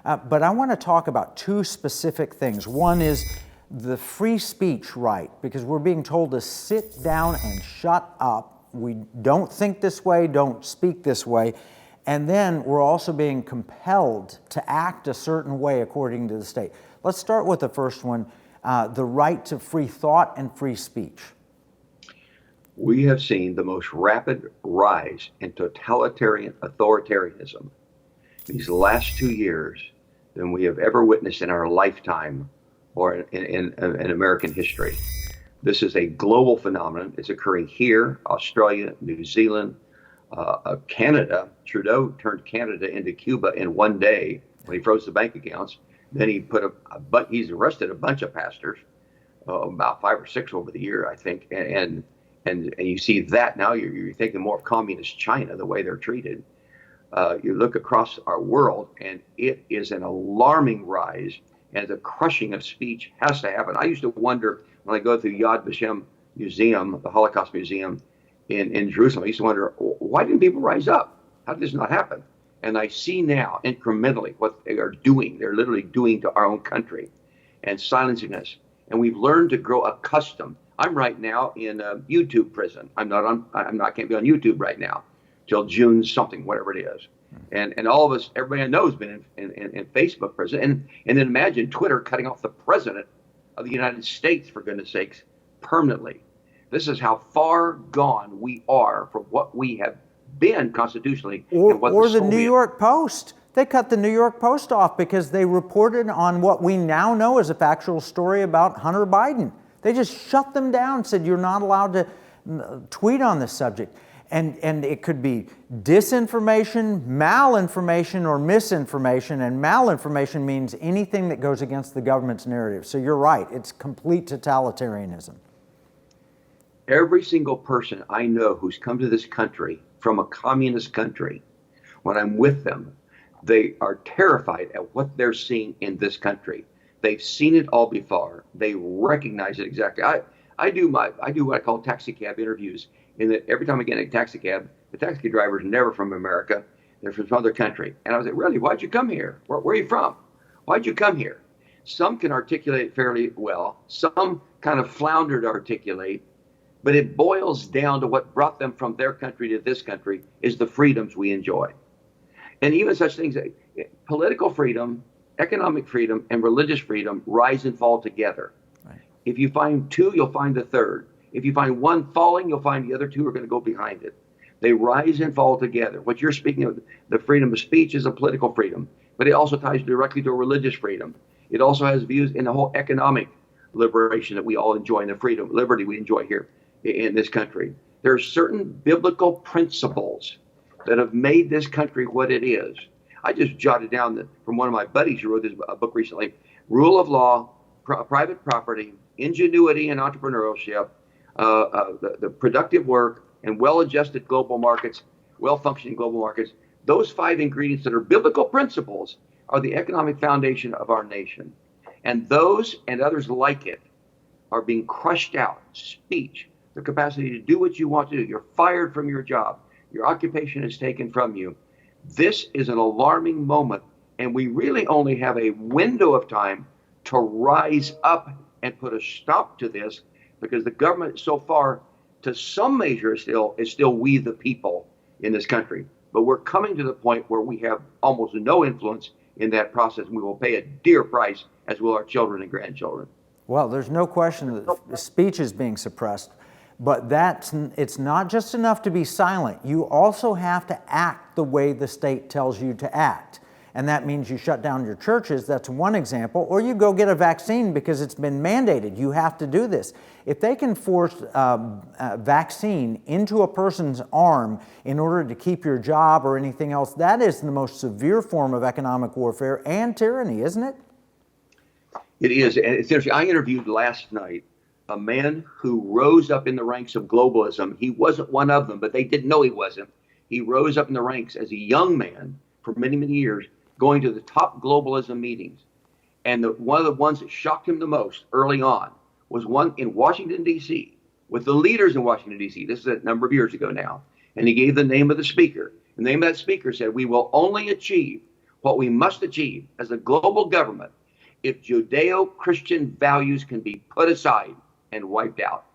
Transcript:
But I want to talk about two specific things. One is the free speech right, because we're being told to sit down and shut up. We don't think this way, don't speak this way. And then we're also being compelled to act a certain way according to the state. Let's start with the first one, the right to free thought and free speech. We have seen the most rapid rise in totalitarian authoritarianism these last 2 years than we have ever witnessed in our lifetime or in American history. This is a global phenomenon. It's occurring here, Australia, New Zealand, Canada. Trudeau turned Canada into Cuba in one day when he froze the bank accounts. Then he he's arrested a bunch of pastors, about 5 or 6 over the year, I think. And you see that now you're thinking more of communist China, the way they're treated. You look across our world, and it is an alarming rise, and the crushing of speech has to happen. I used to wonder when I go through Yad Vashem Museum, the Holocaust Museum in Jerusalem, I used to wonder, why didn't people rise up? How did this not happen? And I see now incrementally what they are doing. They're literally doing to our own country and silencing us. And we've learned to grow accustomed. I'm right now in a YouTube prison. I can't be on YouTube right now till June something, whatever it is. And all of us, everybody I know has been in Facebook prison. And then imagine Twitter cutting off the president of the United States, for goodness sakes, permanently. This is how far gone we are from what we have been constitutionally. Or the New York Post. They cut the New York Post off because they reported on what we now know is a factual story about Hunter Biden. They just shut them down, said you're not allowed to tweet on this subject. And it could be disinformation, malinformation, or misinformation. And malinformation means anything that goes against the government's narrative. So you're right, it's complete totalitarianism. Every single person I know who's come to this country from a communist country, when I'm with them, they are terrified at what they're seeing in this country. They've seen it all before. They recognize it exactly. I do what I call taxi cab interviews, in that every time I get in a taxi cab, the taxi driver is never from America. They're from some other country. And I was like, really, why'd you come here? Where are you from? Why'd you come here? Some can articulate fairly well. Some kind of flounder to articulate. But it boils down to what brought them from their country to this country is the freedoms we enjoy. And even such things, political freedom, economic freedom, and religious freedom rise and fall together. Right. If you find two, you'll find the third. If you find one falling, you'll find the other two are going to go behind it. They rise and fall together. What you're speaking of, the freedom of speech, is a political freedom, but it also ties directly to a religious freedom. It also has views in the whole economic liberation that we all enjoy, and the freedom, liberty we enjoy here in this country. There are certain biblical principles that have made this country what it is. I just jotted down from one of my buddies who wrote this book recently: rule of law, private property, ingenuity and entrepreneurship, the productive work, and well-adjusted global markets, well-functioning global markets. Those 5 ingredients that are biblical principles are the economic foundation of our nation. And those and others like it are being crushed out. Speech, the capacity to do what you want to do. You're fired from your job. Your occupation is taken from you. This is an alarming moment, and we really only have a window of time to rise up and put a stop to this, because the government so far, to some measure, is still we the people in this country. But we're coming to the point where we have almost no influence in that process, and we will pay a dear price, as will our children and grandchildren. Well, there's no question that speech is being suppressed. But it's not just enough to be silent. You also have to act the way the state tells you to act. And that means you shut down your churches. That's one example. Or you go get a vaccine because it's been mandated. You have to do this. If they can force a vaccine into a person's arm in order to keep your job or anything else, that is the most severe form of economic warfare and tyranny, isn't it? It is. And it's interesting. I interviewed last night a man who rose up in the ranks of globalism. He wasn't one of them, but they didn't know he wasn't. He rose up in the ranks as a young man for many, many years, going to the top globalism meetings. And one of the ones that shocked him the most early on was one in Washington, D.C., with the leaders in Washington, D.C. This is a number of years ago now. And he gave the name of the speaker. The name of that speaker said, "We will only achieve what we must achieve as a global government if Judeo-Christian values can be put aside and wiped out.